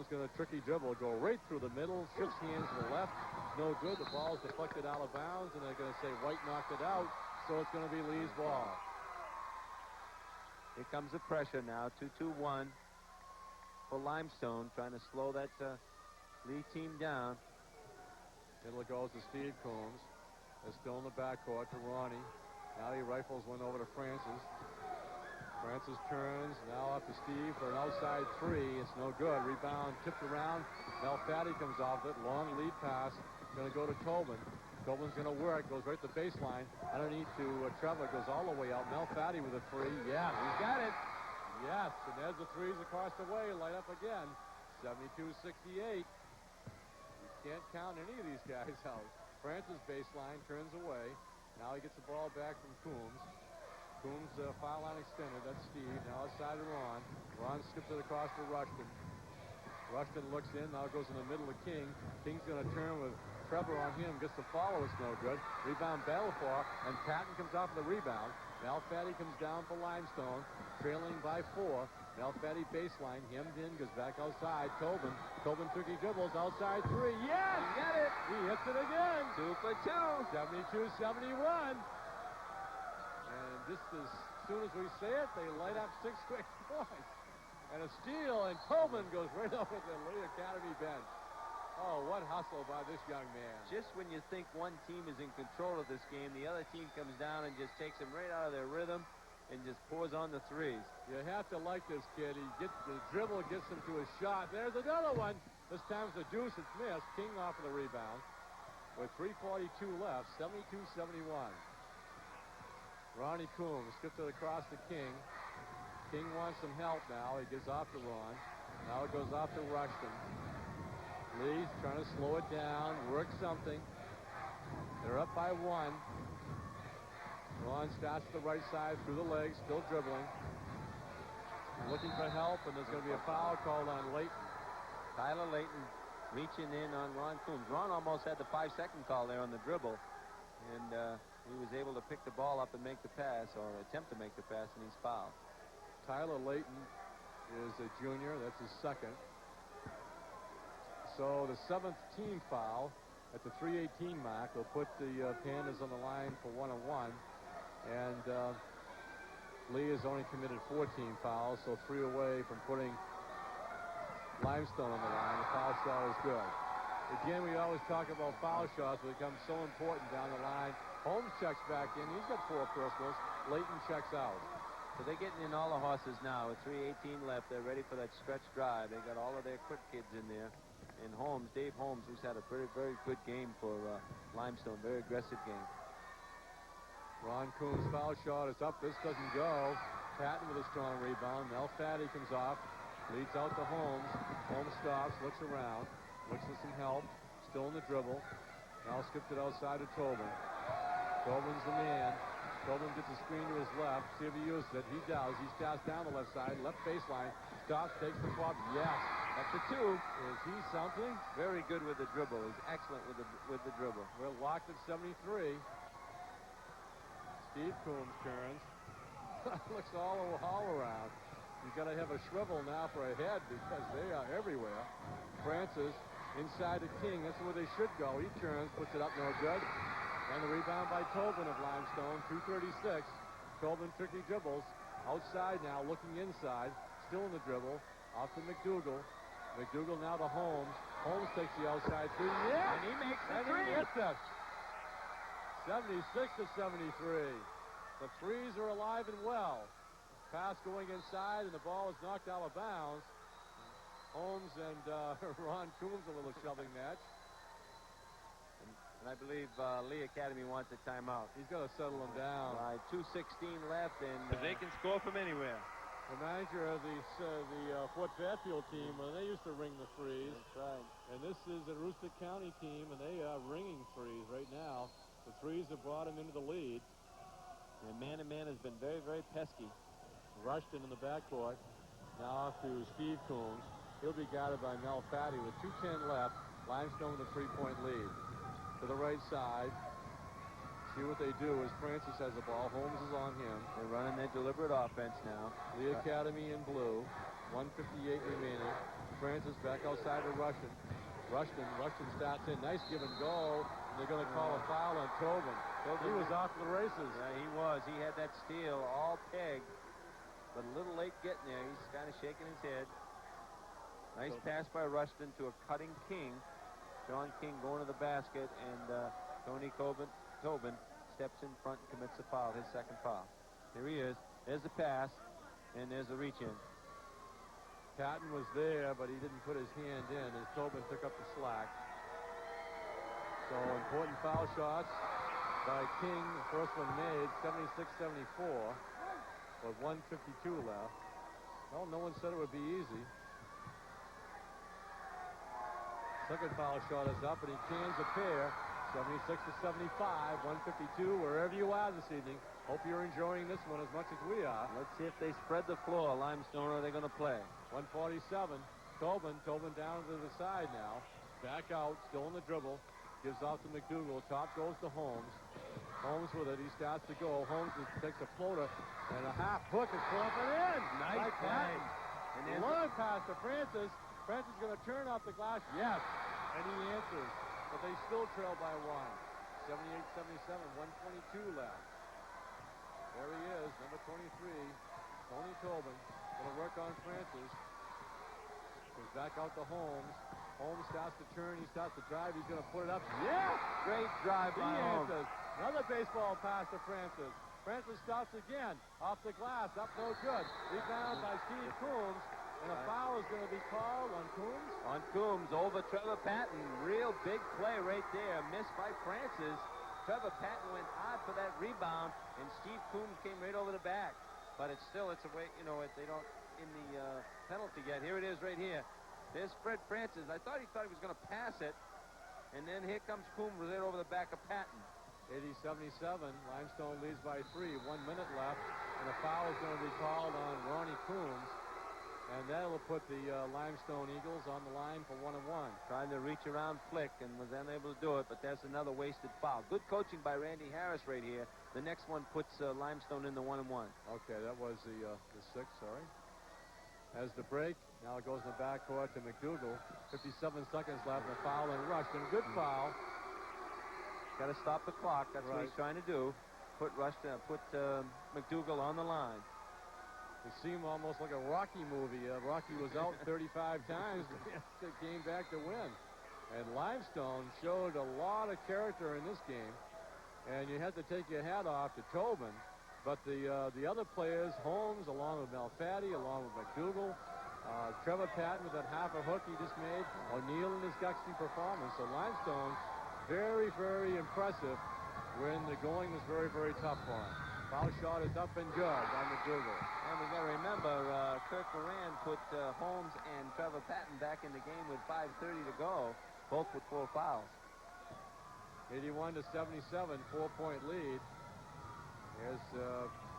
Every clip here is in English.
going to tricky dribble, go right through the middle, shifts hands to the left. No good. The ball's deflected out of bounds, and they're going to say White knocked it out, so it's going to be Lee's ball. Here comes the pressure now. 2-2-1 for Limestone, trying to slow that Lee team down. Middle goes to Steve Coombs. They're still in the backcourt to Ronnie. Now he rifles one over to Francis. Francis turns, now up to Steve for an outside three. It's no good. Rebound tipped around. Malfatti comes off it. Long lead pass. Going to go to Tobin. Tobin's going to work. Goes right to the baseline. Underneath to Trevor. Goes all the way out. Malfatti with a three. Yeah, he's got it. Yes, and there's the threes across the way. Light up again. 72-68. You can't count any of these guys out. Francis baseline turns away. Now he gets the ball back from Coombs. Coombs foul line extended. That's Steve. Now outside to Ron. Ron skips it across to Rushton. Rushton looks in. Now goes in the middle of King. King's going to turn with Trevor on him. Gets the follow. It's no good. Rebound Belfour. And Patton comes off the rebound. Malfatti comes down for Limestone. Trailing by 4. Malfatti baseline. Hemmed in. Goes back outside. Tobin. Tobin tricky dribbles. Outside three. Yes! He got it. He hits it again. 2 for 2. 72-71. And just as soon as we say it, they light up 6 quick points. And a steal, and Tobin goes right over the Lee Academy bench. Oh, what hustle by this young man. Just when you think one team is in control of this game, the other team comes down and just takes them right out of their rhythm and just pours on the threes. You have to like this kid. He gets the dribble, gets him to a shot. There's another one. This time it's a deuce. It's missed. King off of the rebound. With 3:42 left, 72-71. Ronnie Coombs skips it across to King. King wants some help now. He gives off to Ron. Now it goes off to Rushton. Lee's trying to slow it down, work something. They're up by 1. Ron starts to the right side through the legs, still dribbling. Looking for help, and there's going to be a foul called on Layton. Tyler Layton reaching in on Ron Coombs. Ron almost had the 5-second call there on the dribble, and he was able to pick the ball up and make the pass, or attempt to make the pass, and he's fouled. Tyler Layton is a junior. That's his second. So the 7th team foul at the 3:18 mark will put the Pandas on the line for 1-on-1. And Lee has only committed 14 fouls, so 3 away from putting Limestone on the line. The foul shot is good. Again, we always talk about foul shots, but it becomes so important down the line. Holmes checks back in. He's got 4 personals. Layton checks out. So they're getting in all the horses now. With 3:18 left, they're ready for that stretch drive. They got all of their quick kids in there. And Holmes, Dave Holmes, who's had a very, very good game for Limestone. Very aggressive game. Ron Coombs' foul shot is up. This doesn't go. Patton with a strong rebound. Malfatti comes off. Leads out to Holmes. Holmes stops, looks around. Looks for some help. Still in the dribble. Now skipped it outside to Tobin. Tobin's the man. Tobin gets a screen to his left. See if he uses it. He does. He starts down the left side. Left baseline. Stops, takes the club. Yes. That's a 2. Is he something? Very good with the dribble. He's excellent with the dribble. We're locked at 73. Steve Coombs turns. Looks all around. You've got to have a shrivel now for a head because they are everywhere. Francis inside the King. That's where they should go. He turns, puts it up, no good. And the rebound by Tobin of Limestone, 2:36. Tobin tricky dribbles. Outside now, looking inside. Still in the dribble. Off to McDougal. McDougal now to Holmes. Holmes takes the outside three. Yeah! And he makes the and three. He hits it. 76-73. The threes are alive and well. Pass going inside, and the ball is knocked out of bounds. Holmes and Ron Coombs a little shoving match. And I believe Lee Academy wants a timeout. He's got to settle them down. 2:16 left, and they can score from anywhere. The manager of the Fort Fairfield team, they used to ring the threes. That's right. And this is a Aroostook County team, and they are ringing threes right now. The threes have brought him into the lead. And man-to-man has been very, very pesky. Rushton in the backcourt. Now off to Steve Coombs. He'll be guarded by Malfatti with 2:10 left. Limestone with a 3-point lead. To the right side. See what they do as Francis has the ball. Holmes is on him. They're running their deliberate offense now. The Academy in blue. 1:58 remaining. Francis back outside to Rushton. Rushton starts in. Nice give and go. And they're going to call a foul on Tobin. He was off to the races. Yeah, he was. He had that steal all pegged, but a little late getting there. He's kind of shaking his head. Nice pass by Rushton to a cutting King. John King going to the basket, and Tobin steps in front and commits a foul, his second foul. Here he is. There's the pass, and there's the reach-in. Patton was there, but he didn't put his hand in as Tobin took up the slack. So important foul shots by King. The first one made, 76-74, with 1:52 left. Well, no one said it would be easy. Second foul shot is up, and he cans a pair. 76-75, 1:52, wherever you are this evening. Hope you're enjoying this one as much as we are. Let's see if they spread the floor, Limestone, or are they going to play? 147. Tobin down to the side now. Back out, still in the dribble. Gives off to McDougal. Top goes to Holmes. Holmes with it. He starts to go. Holmes takes a floater, and a half hook is put up and in. Nice play. And long pass to Francis. Francis is going to turn off the glass. Yes. And he answers. But they still trail by one. 78-77, 1:22 left. There he is, number 23, Tony Tobin. Going to work on Francis. Goes back out to Holmes. Holmes starts to turn. He starts to drive. He's going to put it up. Yeah! Great drive by Holmes. Another baseball pass to Francis. Francis stops again. Off the glass. Up no good. Rebound by Steve Coombs. And a foul is going to be called on Coombs. On Coombs over Trevor Patton. Real big play right there. Missed by Francis. Trevor Patton went hard for that rebound, and Steve Coombs came right over the back. But it's a way, they don't in the penalty yet. Here it is right here. There's Fred Francis. I thought he was going to pass it, and then here comes Coombs right over the back of Patton. 80-77. Limestone leads by 3. 1 minute left, and a foul is going to be called on Ronnie Coombs. And that'll put the Limestone Eagles on the line for 1-1. Trying to reach around Flick and was unable to do it, but that's another wasted foul. Good coaching by Randy Harris right here. The next one puts Limestone in the 1-1. Okay, that was the 6, sorry. As the break, now it goes in the backcourt to McDougal. 57 seconds left, and a foul and Rushton. Good foul. Got to stop the clock. That's what he's trying to do. Put McDougal on the line. It seemed almost like a Rocky movie. Rocky was out 35 times, came back to win. And Limestone showed a lot of character in this game. And you had to take your hat off to Tobin. But the other players, Holmes, along with Malfatti, along with McDougal, Trevor Patton with that half a hook he just made, O'Neill in his gutsy performance. So Limestone, very, very impressive when the going was very, very tough for him. Foul shot is up and good by McDougal. And we got to remember, Kirk Moran put Holmes and Trevor Patton back in the game with 5:30 to go, both with 4 fouls. 81-77, 4-point lead. Here's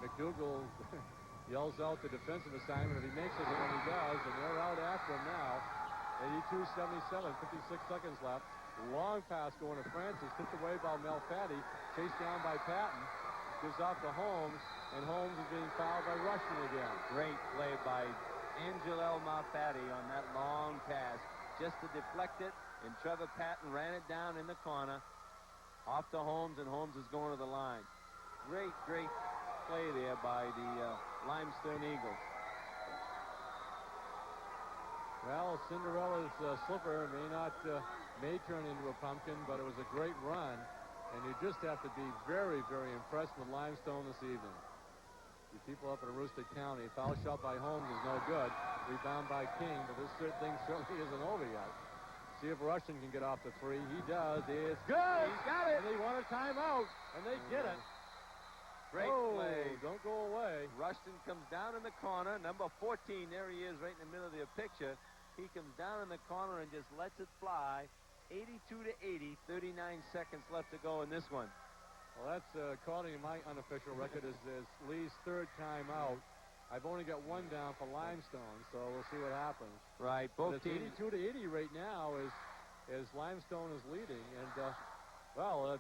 McDougal yells out the defensive assignment if he makes it, and he does, and they're out after him now. 82-77, 56 seconds left. Long pass going to Francis, tipped away by Malfatti, chased down by Patton. Gives off to Holmes, and Holmes is being fouled by Rushton again. Great play by Angelo Malfatti on that long pass, just to deflect it, and Trevor Patton ran it down in the corner, off to Holmes, and Holmes is going to the line. Great play there by the Limestone Eagles. Well, Cinderella's slipper may turn into a pumpkin, but it was a great run. And you just have to be very, very impressed with Limestone this evening. You people up in Aroostook County, foul shot by Holmes is no good. Rebound by King, but this thing certainly isn't over yet. See if Rushton can get off the 3. He does. It's good. He's got it. And they want a timeout, and they get it. Great play. Don't go away. Rushton comes down in the corner. Number 14, there he is right in the middle of the picture. He comes down in the corner and just lets it fly. 82-80, 39 seconds left to go in this one. Well, that's, according to my unofficial record, is Lee's 3rd time out. I've only got 1 down for Limestone, so we'll see what happens. Right, both teams. 82-80 right now is Limestone is leading. And,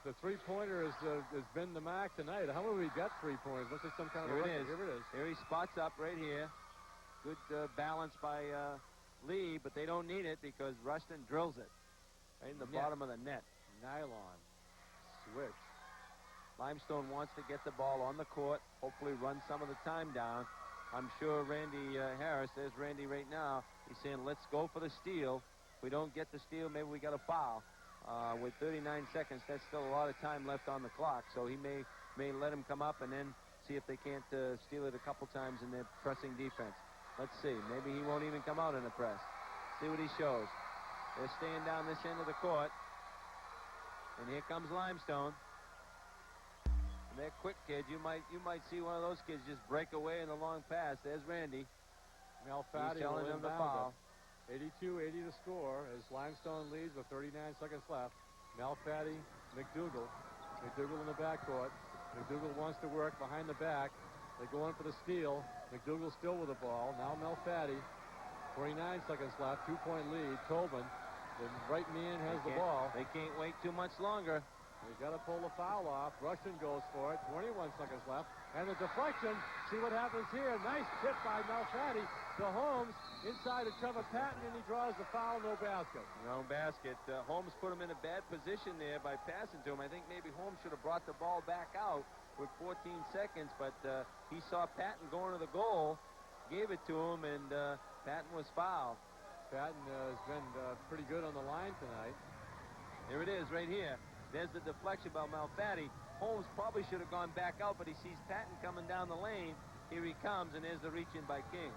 the three-pointer has been the mark tonight. How many we got 3-pointers? Must be some kind of Here record. it is. Here he spots up right here. Good balance by lead, but they don't need it because Rushton drills it right in the bottom of the net. Nylon. Switch. Limestone wants to get the ball on the court, hopefully run some of the time down. I'm sure Randy Harris, there's Randy right now, he's saying, let's go for the steal. If we don't get the steal, maybe we got a foul. With 39 seconds, that's still a lot of time left on the clock, so he may let him come up and then see if they can't steal it a couple times in their pressing defense. Let's see. Maybe he won't even come out in the press. See what he shows. They're staying down this end of the court. And here comes Limestone. And they're quick kids. You might see one of those kids just break away in the long pass. There's Randy. Malfatti telling them to foul. 82-80 to score as Limestone leads with 39 seconds left. Malfatti, McDougal. McDougal in the backcourt. McDougal wants to work behind the back. They go in for the steal. McDougal still with the ball. Now Malfatti. 29 seconds left. 2-point lead. Tobin, the right man, has the ball. They can't wait too much longer. They got to pull the foul off. Rushton goes for it. 21 seconds left. And the deflection. See what happens here. Nice tip by Malfatti to Holmes inside of Trevor Patton, and he draws the foul. No basket. No basket. Holmes put him in a bad position there by passing to him. I think maybe Holmes should have brought the ball back out with 14 seconds, but he saw Patton going to the goal, gave it to him, and Patton was fouled. Patton has been pretty good on the line tonight. There it is right here. There's the deflection by Malfatti. Holmes probably should have gone back out, but he sees Patton coming down the lane. Here he comes, and there's the reach-in by King.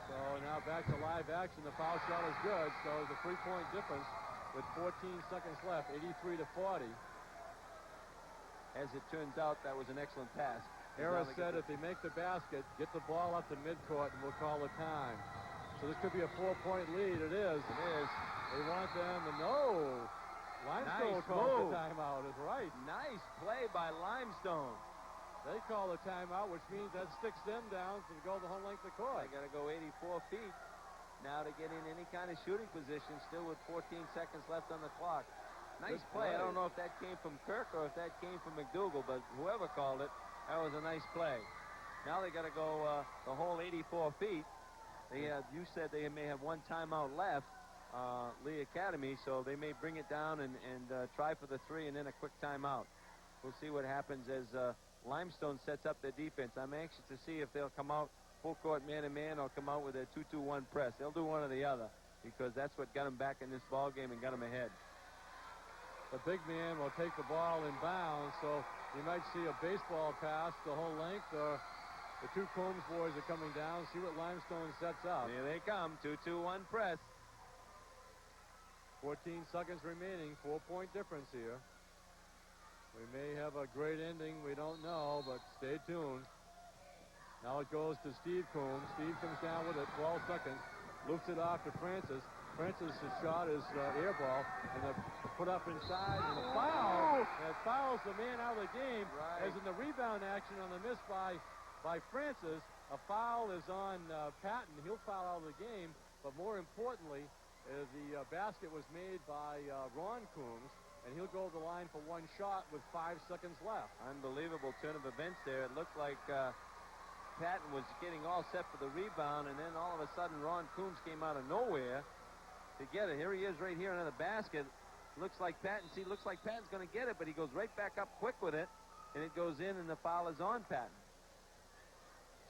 So now back to live action. The foul shot is good, so it's a 3-point difference with 14 seconds left, 83-40. As it turns out, that was an excellent pass. Harris said if they make the basket, get the ball up to midcourt, and we'll call the time. So this could be a 4-point lead. It is. It is. They want them to know. Limestone Nice calls move. the timeout, is right. Nice play by Limestone. They call the timeout, which means that sticks them down to go the whole length of the court. They got to go 84 feet now to get in any kind of shooting position, still with 14 seconds left on the clock. Nice play. I don't know if that came from Kirk or if that came from McDougal, but whoever called it, that was a nice play. Now they got to go the whole 84 feet. They you said they may have one timeout left, Lee Academy, so they may bring it down and try for the three and then a quick timeout. We'll see what happens as Limestone sets up their defense. I'm anxious to see if they'll come out full court man-to-man or come out with a 2-2-1 press. They'll do one or the other because that's what got them back in this ball game and got them ahead. The big man will take the ball in bounds, so you might see a baseball pass the whole length, or the two Combs boys are coming down. See what Limestone sets up. Here they come, 2-2-1 press. 14 seconds remaining, 4-point difference here. We may have a great ending, we don't know, but stay tuned. Now it goes to Steve Combs. Steve comes down with it, 12 seconds, loops it off to Francis. Francis' shot is air ball, and the put up inside, and the foul. And it fouls the man out of the game. Right. As in the rebound action on the miss by Francis, a foul is on Patton. He'll foul out of the game, but more importantly, the basket was made by Ron Coombs, and he'll go to the line for one shot with 5 seconds left. Unbelievable turn of events there. It looked like Patton was getting all set for the rebound, and then all of a sudden Ron Coombs came out of nowhere to get it. Here he is right here under the basket. Looks like Patton's going to get it, but he goes right back up quick with it, and it goes in, and the foul is on Patton.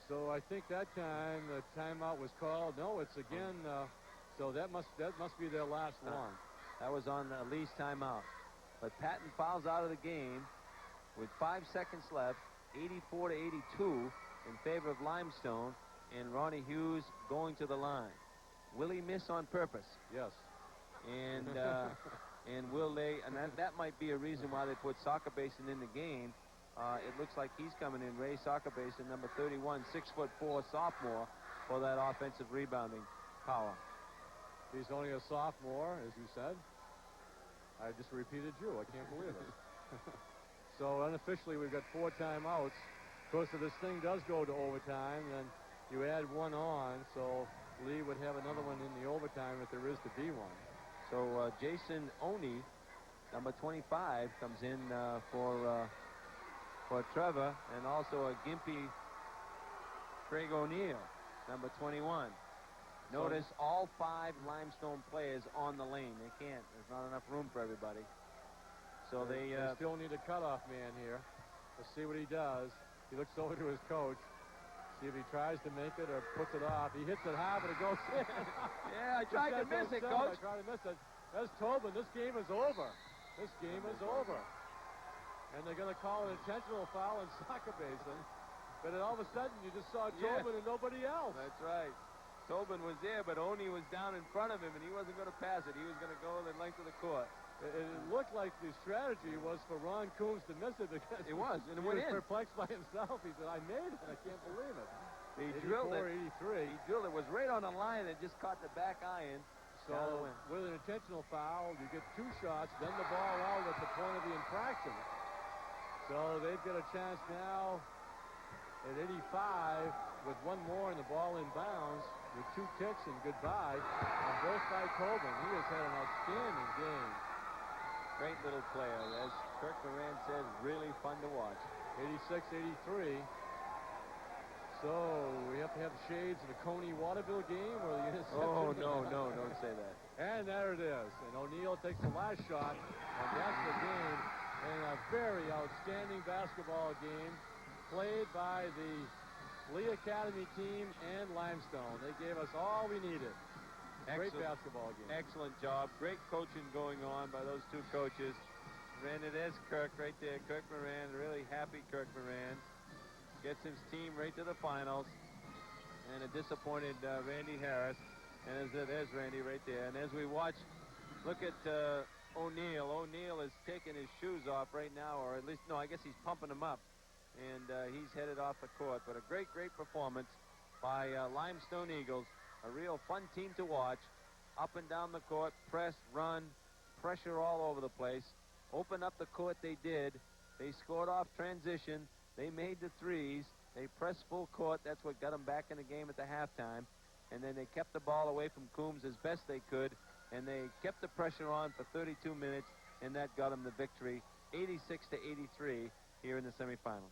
So I think that time the timeout was called. No, it's again. So that must be their last one. That was on Lee's timeout. But Patton fouls out of the game with 5 seconds left, 84-82 in favor of Limestone, and Ronnie Hughes going to the line. Will he miss on purpose? Yes. And and will they? And that might be a reason why they put Soccer Basin in the game. It looks like he's coming in. Ray Soccer Basin, number 31, 6'4" sophomore, for that offensive rebounding power. He's only a sophomore, as you said. I just repeated you. I can't believe it. So unofficially, we've got 4 timeouts. Of course, if this thing does go to overtime, then you add one on, so Lee would have another one in the overtime if there is to be one. So Jason Oney, number 25, comes in for Trevor, and also a Gimpy Craig O'Neill, number 21. Notice all 5 Limestone players on the lane. They can't. There's not enough room for everybody. So they still need a cutoff man here. Let's see what he does. He looks over to his coach. See if he tries to make it or puts it off. He hits it high, but it goes in. Yeah, I tried to miss it, Coach. I tried to miss it. That's Tobin. This game is over. This game is over. And they're going to call an intentional foul in soccer basin. But all of a sudden, you just saw Tobin and nobody else. That's right. Tobin was there, but Oni was down in front of him, and he wasn't going to pass it. He was going to go the length of the court. It looked like the strategy was for Ron Coombs to miss it because it was, and it he went was in. Perplexed by himself. He said, I made it. I can't believe it. He drilled it. 83. He drilled it. It was right on the line and just caught the back iron. So with an intentional foul, you get 2 shots, then the ball out at the point of the infraction. So they've got a chance now at 85 with 1 more and the ball in bounds with 2 kicks and goodbye. And both by Tobin. He has had an outstanding game. Great little player. As Kirk Moran says, really fun to watch. 86-83. So we have to have shades of the Coney Waterville game or the interception. Oh, no, don't say that. And there it is. And O'Neal takes the last shot, and that's the game. And a very outstanding basketball game played by the Lee Academy team and Limestone. They gave us all we needed. Great basketball game. Excellent job. Great coaching going on by those 2 coaches. And it is Kirk right there. Kirk Moran, really happy Kirk Moran. Gets his team right to the finals. And a disappointed Randy Harris. And there's Randy right there. And as we watch, look at O'Neal. O'Neal is taking his shoes off right now, or at least, no, I guess he's pumping them up. And he's headed off the court. But a great performance by Limestone Eagles. A real fun team to watch. Up and down the court, press, run, pressure all over the place. Open up the court they did. They scored off transition. They made the threes. They pressed full court. That's what got them back in the game at the halftime. And then they kept the ball away from Coombs as best they could. And they kept the pressure on for 32 minutes. And that got them the victory, 86-83, here in the semifinal.